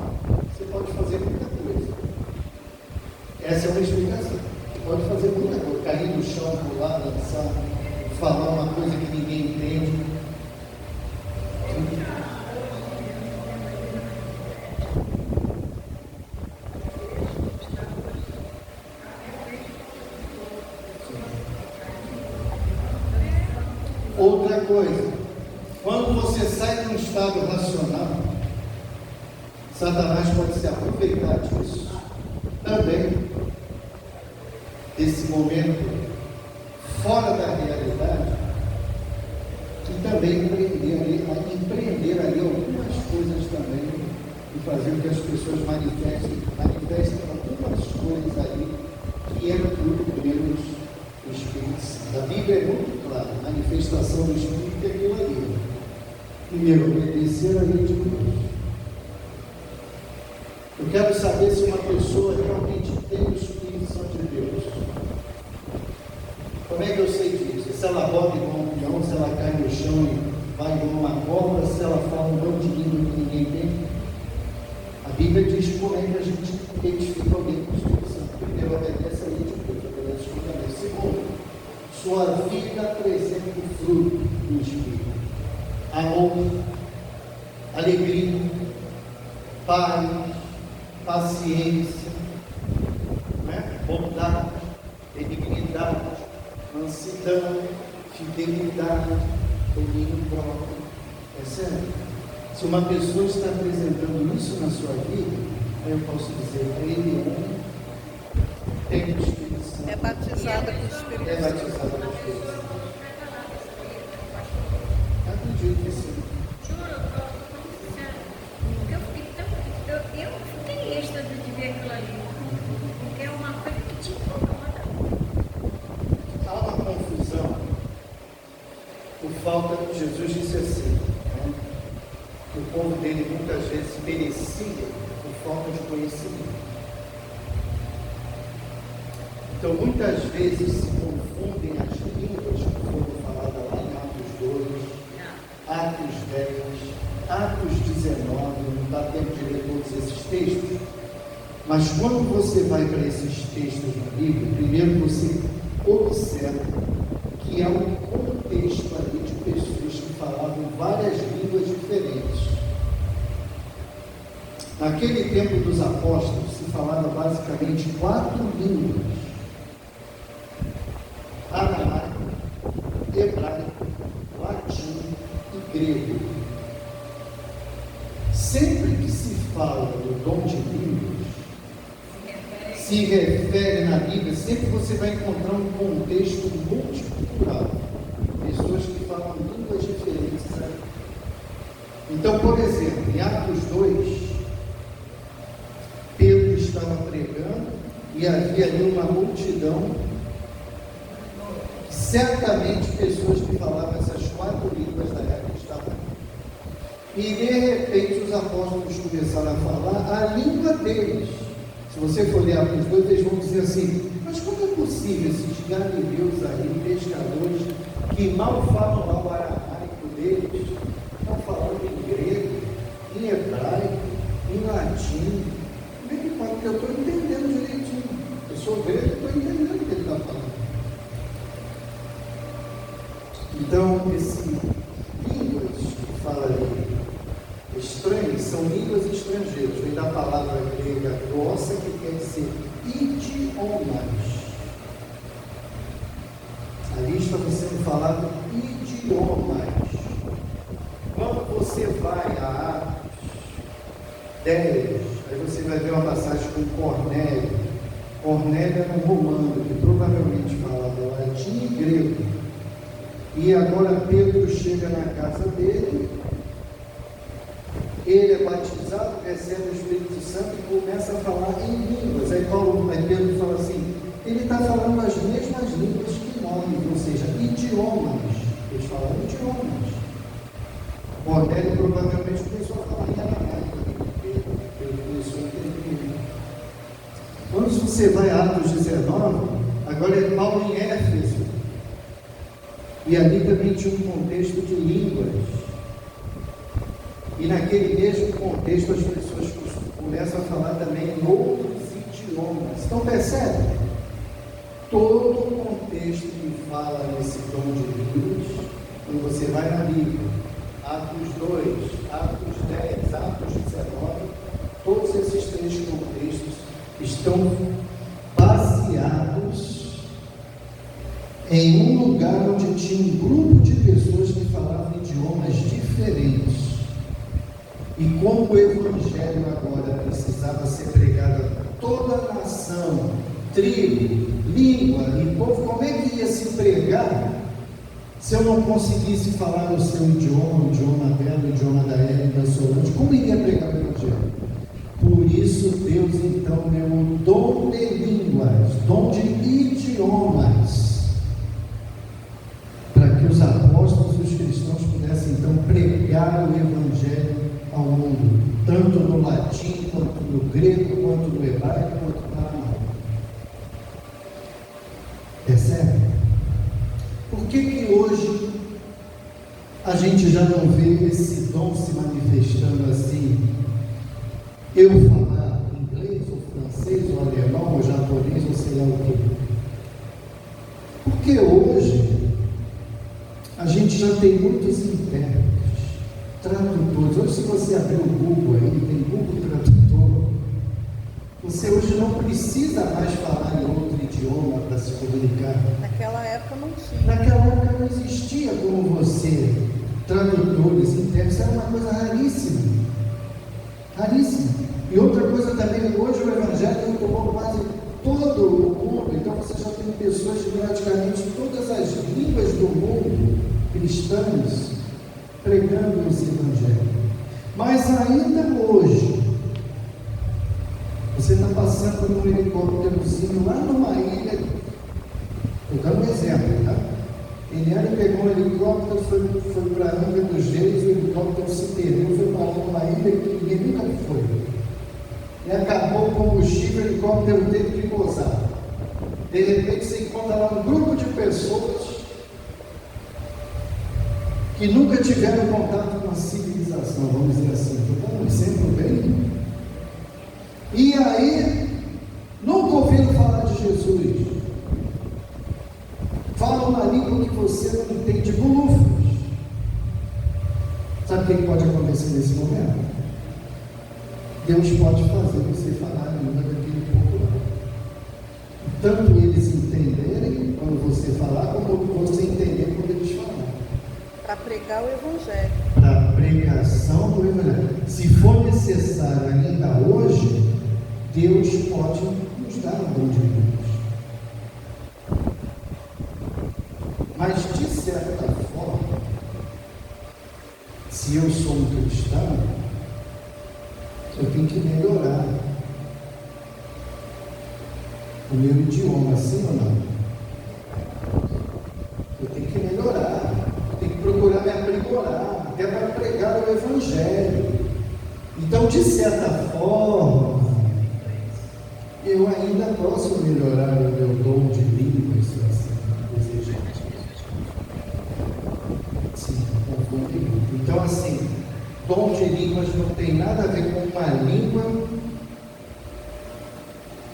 você pode fazer muita coisa. Essa é uma explicação. Você pode fazer muita coisa. Cair no chão, pular, dançar, falar uma coisa que ninguém entende. Outra coisa, quando você sai de um estado racional, Satanás pode se aproveitar disso também, desse momento fora da realidade, e também empreender ali algumas coisas também, e fazer com que as pessoas manifestem algumas coisas ali, que é tudo menos o Espírito Santo. A Bíblia é muito clara, a manifestação do Espírito é aquilo ali. Primeiro, obedecer a lei de Deus. Eu quero saber se uma pessoa realmente tem o Espírito Santo de Deus. Como é que eu sei disso? Se ela roda igual um peão, se ela cai no chão e vai igual uma cobra, se ela fala um monte de língua que ninguém tem. A Bíblia diz como é que a gente identifica alguém com o Espírito Santo. Primeiro, obedece a lei de Deus, obedece os mandamentos. Segundo, sua vida apresenta o fruto do Espírito: amor, alegria, paz, paciência, né? Bondade, benignidade, mansidão, fidelidade, domínio próprio. É sério? Se uma pessoa está apresentando isso na sua vida, aí eu posso dizer, ele tem o Espírito Santo. É batizada com o Espírito É Santo. batizado com o Espírito Santo. Acredito que sim. Juro, eu tô sincera. Porque eu fiquei tão. Eu fiquei êxtase de ver aquilo ali. Porque é uma coisa que te incomoda. Há uma confusão por falta. Jesus disse assim, né? Que o povo dele muitas vezes perecia por falta de conhecimento. Então, muitas vezes se confundem as línguas que foram faladas lá em Atos 2, Atos 10, Atos 19, não dá tempo de ler todos esses textos, mas quando você vai para esses textos na Bíblia, primeiro você observa que há um contexto ali de pessoas que falavam várias línguas diferentes. Naquele tempo dos apóstolos se falava basicamente 4 línguas: aramaico, hebraico, latim e grego. Sempre que se fala do dom de línguas, se refere na Bíblia, sempre você vai encontrar um contexto multicultural, pessoas que falam línguas diferentes, sabe? Então, por exemplo, em Atos 2, Pedro estava pregando e havia ali uma multidão, certamente pessoas que falavam essas 4 línguas da época estavam ali. E de repente os apóstolos começaram a falar a língua deles. Se você for ler Atos 2, eles vão dizer assim: mas como é possível esses galileus aí, pescadores, que mal falam lá o aramaico deles, estão falando em grego, em hebraico, em latim? Como é que pode? Porque eu estou entendendo direitinho. Eu sou grego e estou entendendo o que ele está falando. Então, essas línguas que fala ali, estranhas, são línguas estrangeiras. Vem da palavra grega glossa, que quer dizer idiomas. Ali estava sendo falado idiomas. Quando você vai a Atos 10, aí você vai ver uma passagem com Cornélio. Cornélio era um romano que provavelmente falava latim e grego. E agora Pedro chega na casa dele, ele é batizado, recebe o Espírito Santo e começa a falar em línguas. Aí Pedro fala assim, ele está falando as mesmas línguas que nós, ou seja, idiomas. Eles falam idiomas. Cornélio provavelmente começou a falar em aramaico, Pedro começou a entender. Quando você vai a Atos 19, agora é Paulo em Éfeso. E ali também tinha um contexto de línguas. E naquele mesmo contexto as pessoas começam a falar também em outros idiomas. Então percebe? Todo o contexto que fala nesse dom de línguas, quando você vai na Bíblia, Atos 2, Atos 10, Atos 19, todos esses 3 contextos estão baseados em um lugar onde tinha um grupo de pessoas que falavam idiomas diferentes. E como o Evangelho agora precisava ser pregado a toda a nação, tribo, língua e povo, como é que ia se pregar se eu não conseguisse falar o seu idioma, o idioma dela, o idioma da Ellen, da Solange? Como iria pregar o Evangelho? Por isso Deus então deu o dom de línguas, dom de idiomas, para que os apóstolos e os cristãos pudessem então pregar o Evangelho ao mundo, tanto no latim, quanto no grego, quanto no hebraico, quanto no aramaico. Percebe? Por que hoje a gente já não vê esse dom se manifestando assim? Eu falar inglês, ou francês, ou alemão, ou japonês, ou sei lá o quê? Porque hoje a gente já tem muitos intérpretes, tradutores. Hoje, se você abrir o Google aí, tem Google Tradutor, você hoje não precisa mais falar em outro idioma para se comunicar. Naquela época não tinha. Naquela época não existia como você tradutores, intérpretes, era uma coisa raríssima. Raríssima. E outra coisa também, hoje o Evangelho tomou quase todo o mundo, então você já tem pessoas de praticamente todas as línguas do mundo, cristãs, pregando esse Evangelho. Mas ainda hoje, você está passando por um helicópterozinho lá numa ilha, estou dando um exemplo, tá? Eliane pegou um helicóptero, foi para a Angra dos Reis, o helicóptero se perdeu, foi parar numa ilha que ninguém nunca foi. E acabou o combustível, o helicóptero teve que pousar. De repente você encontra lá um grupo de pessoas que nunca tiveram contato com a civilização, vamos dizer assim. Estou dando um exemplo bem. E aí, nunca ouviram falar de Jesus. Fala uma língua que você não entende, bulufos. Sabe o que pode acontecer nesse momento? Deus pode fazer você falar a língua daquele povo lá. Tanto eles entenderem quando você falar, como você entender quando eles falarem. Para pregar o Evangelho. Para a pregação do Evangelho. Se for necessário ainda hoje, Deus pode nos dar um dom de línguas. Mas, de certa forma, se eu sou um cristão, eu tenho que melhorar o meu idioma, sim ou não? Eu tenho que melhorar, eu tenho que procurar me aprimorar, até para pregar o Evangelho. Então, de certa forma, eu ainda posso melhorar o meu dom de línguas, se assim desejar. Sim, confunde muito. Então, assim, dom de línguas não tem nada a ver com uma língua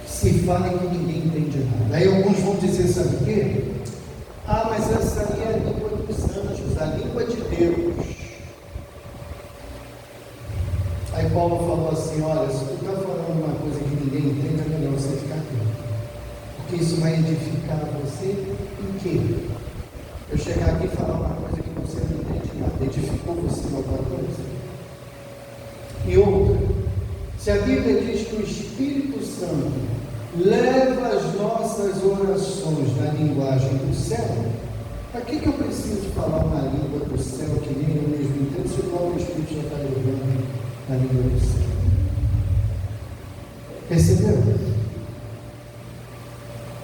que se fala e que ninguém entende nada. Aí alguns vão dizer, sabe o quê? Ah, mas essa aí é a língua dos anjos, a língua de Deus. Aí Paulo falou assim, olha, se tu está falando uma coisa que ninguém entende, é melhor você ficar quieto. Porque isso vai edificar você em quê? Eu chegar aqui e falar uma coisa que você não entende nada, edificou você em alguma coisa? E outra, se a Bíblia diz que o Espírito Santo leva as nossas orações na linguagem do céu, para que eu preciso falar uma língua do céu que nem eu mesmo entendo, se o próprio Espírito já está levando na língua do céu? Percebeu?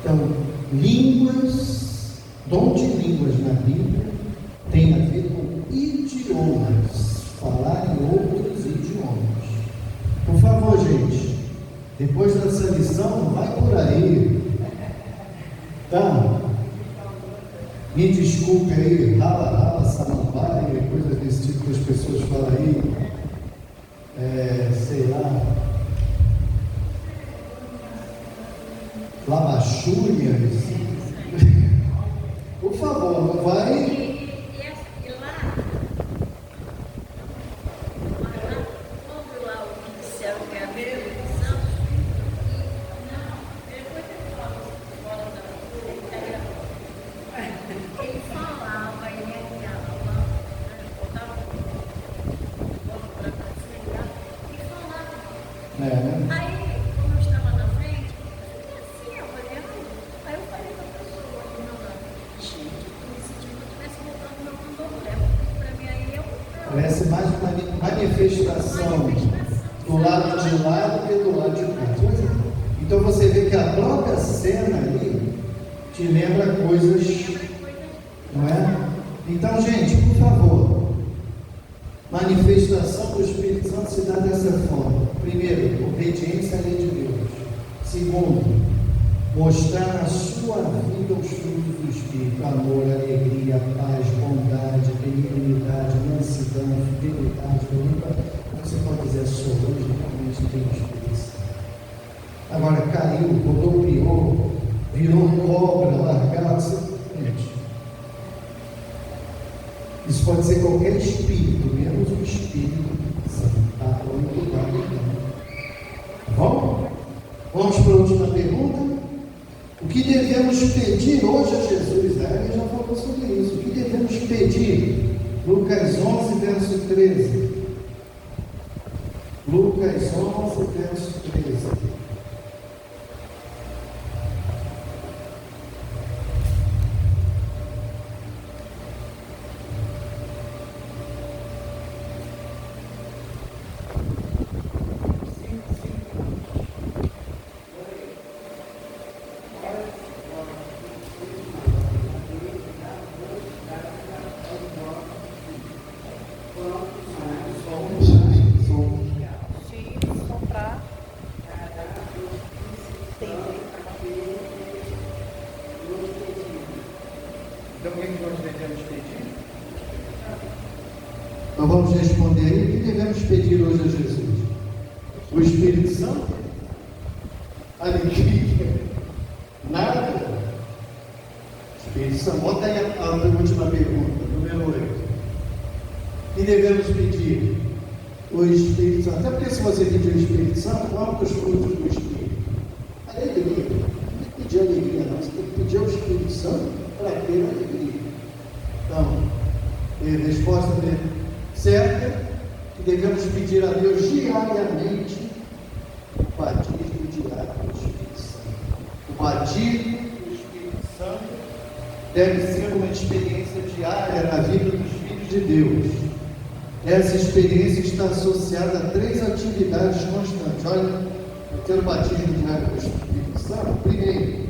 Então, línguas, dom de línguas na Bíblia tem a ver com idiomas, falar em outros idiomas. Por favor, gente, depois dessa lição, vai por aí, tá? Me desculpe aí, rala, samambaia, coisas desse tipo que as pessoas falam aí, sei lá, lamachúrias. Por favor, não vai. Aí, como eu estava na frente, eu fiquei assim, avaliando. Aí eu falei para a pessoa, gente, eu me senti como se estivesse voltando meu candomblé, porque para mim aí parece mais uma manifestação do lado de lá do que do lado de cá. Então você vê que a própria cena ali te lembra coisas, não é? Então, gente, por favor, manifestação do Espírito Santo se dá dessa forma. Primeiro, obediência à lei de Deus. Segundo, mostrar na sua vida os frutos do Espírito: amor, alegria, paz, bondade, benignidade, mansidão, fidelidade, domínio. Você pode dizer, sou hoje, realmente tem experiência. Agora caiu, rodopiou, virou cobra, largado, simplesmente. Isso pode ser qualquer espírito, menos o Espírito Santo. Está muito bem. Bom, vamos para a última pergunta. O que devemos pedir hoje a Jesus? Ele já falou sobre isso. O que devemos pedir Lucas 11, verso 13. Lucas 11, verso 13. Então, o que nós devemos pedir? Nós vamos responder aí o que devemos pedir hoje a Jesus. O Espírito Santo? Alegria? Nada? Espírito Santo. Bota aí a última pergunta, número 8. O que devemos pedir? O Espírito Santo. Até porque se você pedir o Espírito Santo, qual é os frutos do Espírito? Alegria. Não tem que pedir alegria, não. Você tem que pedir ao Espírito Santo para ter alegria. Então, a resposta certa, que devemos pedir a Deus diariamente o batismo diário do Espírito Santo. O batismo do Espírito Santo deve ser uma experiência diária na vida dos filhos de Deus. Essa experiência está associada a 3 atividades constantes. Olha, eu quero o batismo diário do Espírito Santo. Primeiro,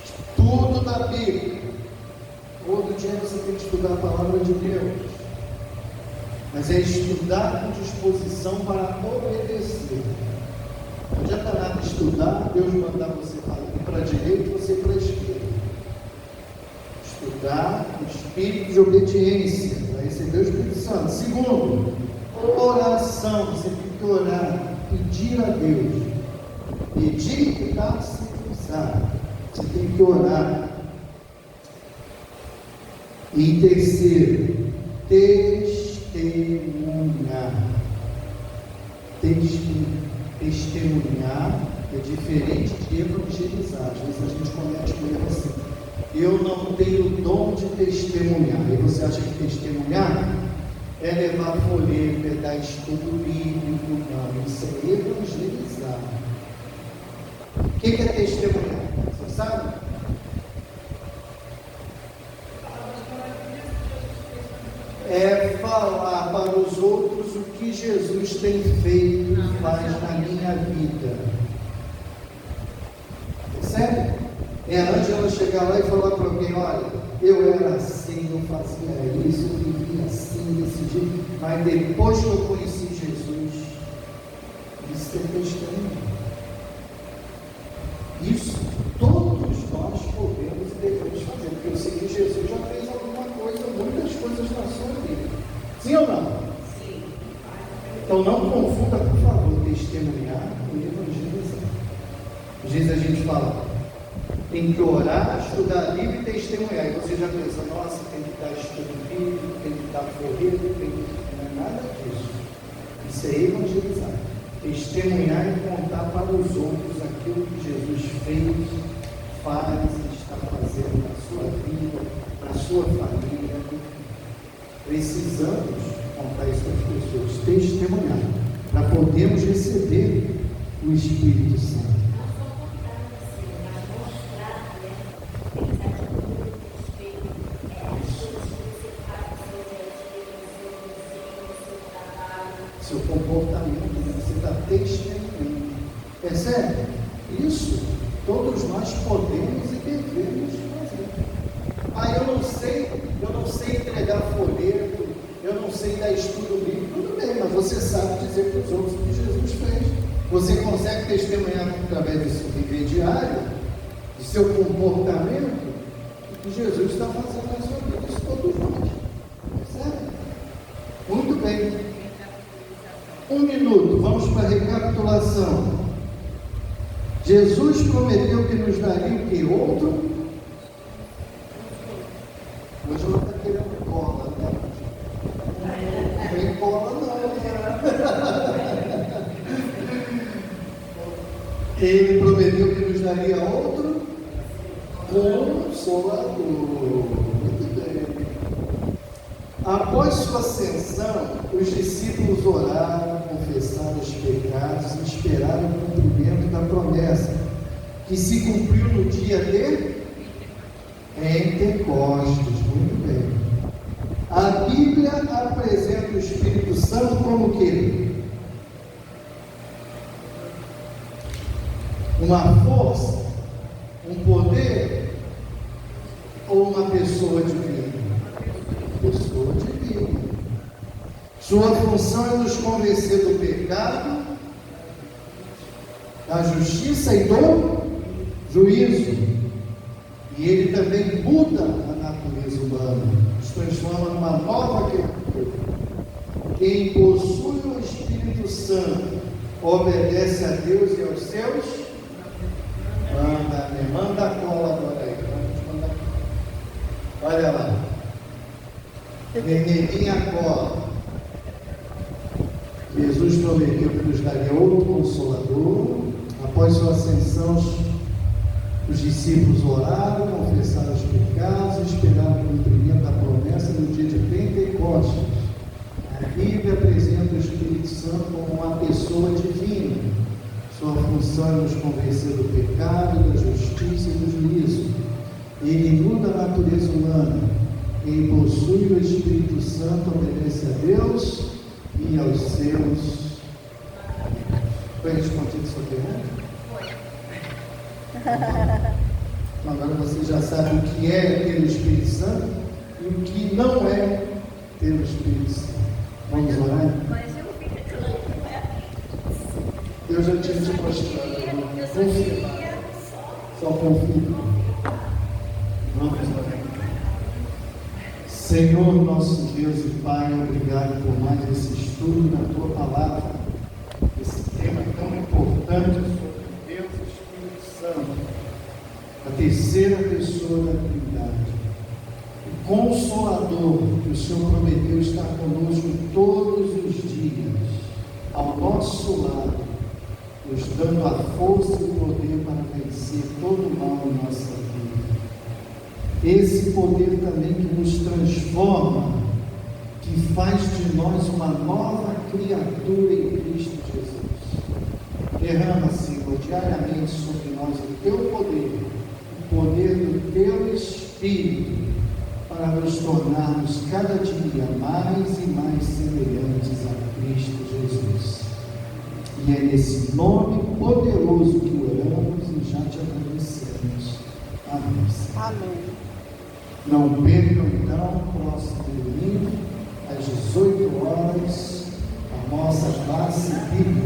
estudo da Bíblia. Todo dia você tem que estudar a palavra de Deus. Mas é estudar com disposição para obedecer. Não adianta nada estudar, Deus mandar você para a direita e você para a esquerda. Estudar com espírito de obediência para receber o Espírito Santo. Segundo, oração. Você tem que orar, pedir a Deus. Pedir e dar-se usar. Você tem que orar. E em terceiro, testemunhar. Testemunhar é diferente de evangelizar. Às vezes a gente comete um erro assim. Eu não tenho dom de testemunhar. E você acha que testemunhar é levar folheto, é dar estudo bíblico? Não, isso é evangelizar. O que é testemunhar? Você sabe? É falar para os outros o que Jesus tem feito e faz na minha vida. Percebe? É a Ângela chegar lá e falar para alguém: olha, eu era assim, eu fazia isso, eu vivia assim, desse jeito, mas depois que eu conheci Jesus, isso é testemunho. Isso todos nós podemos e devemos fazer, porque eu sei que Jesus já fez alguma coisa, muitas coisas na sua vida. Sim ou não? Sim. Então não confunda, por favor, testemunhar com evangelizar. Às vezes a gente fala, tem que orar, estudar a Bíblia e testemunhar. E você já pensa, nossa, tem que dar estudo bíblico, tem que dar folheto, não é nada disso. Isso é evangelizar. Testemunhar e contar para os outros aquilo que Jesus fez, faz e está fazendo na sua vida, na sua família. Precisamos contar isso para as pessoas, testemunhar, para podermos receber o Espírito Santo. Seu comportamento, você está testemunhando. Percebe? Isso todos nós podemos e devemos fazer. Ah, eu não sei entregar folheto, eu não sei dar estudo bíblico. Tudo bem, mas você sabe dizer para os outros o que Jesus fez. Você consegue testemunhar através do seu viver diário, do seu comportamento, o que Jesus está fazendo na sua vida. Isso todos nós. Percebe? Muito bem. 1 minuto, vamos para a recapitulação. Jesus prometeu que nos daria o que? Outro? Hoje ela está querendo cola, né? Não tem cola não. Ele prometeu que nos daria outro Consolador. Muito bem. após sua ascensão, os discípulos oraram, confessaram os pecados e esperaram o cumprimento da promessa, que se cumpriu no dia de Pentecostes. Muito bem. A Bíblia apresenta o Espírito Santo como o quê? Uma força, um poder ou uma pessoa divina? Pessoa divina. Sua função é nos convencer do pecado, da justiça e do juízo. E ele também muda a natureza humana, nos transforma numa nova criatura. Quem possui o Espírito Santo obedece a Deus e aos seus. Manda a cola agora aí. Olha lá. Vermelhinha a cola. Jesus prometeu que nos daria outro Consolador. Após sua ascensão, os discípulos oraram, confessaram os pecados e esperaram o cumprimento da promessa no dia de Pentecostes. A Bíblia apresenta o Espírito Santo como uma pessoa divina. Sua função é nos convencer do pecado, da justiça e do juízo. Ele muda a natureza humana. Quem possui o Espírito Santo obedece a Deus e aos seus. Foi respondido sua pergunta? Agora você já sabe o que é ter o Espírito Santo e o que não é ter o Espírito Santo. Vamos orar? Mas eu vi que aquilo não é. Eu já tinha te mostrado. Eu só queria Só confio. Vamos orar. Senhor, nosso Deus e Pai, obrigado por mais esse estudo da Tua Palavra, esse tema tão importante sobre Deus e Espírito Santo, a terceira pessoa da Trindade, o Consolador que o Senhor prometeu estar conosco todos os dias, ao nosso lado, nos dando a força e o poder para vencer todo o mal em nossa vida. Esse poder também que nos transforma, que faz de nós uma nova criatura em Cristo Jesus. Derrama, Senhor, diariamente sobre nós o Teu poder, o poder do Teu Espírito, para nos tornarmos cada dia mais e mais semelhantes a Cristo Jesus. E é nesse nome poderoso que oramos e já te agradecemos. Amém. Amém. Não percam então, próximo domingo, às 18 horas, a nossa classe bíblica.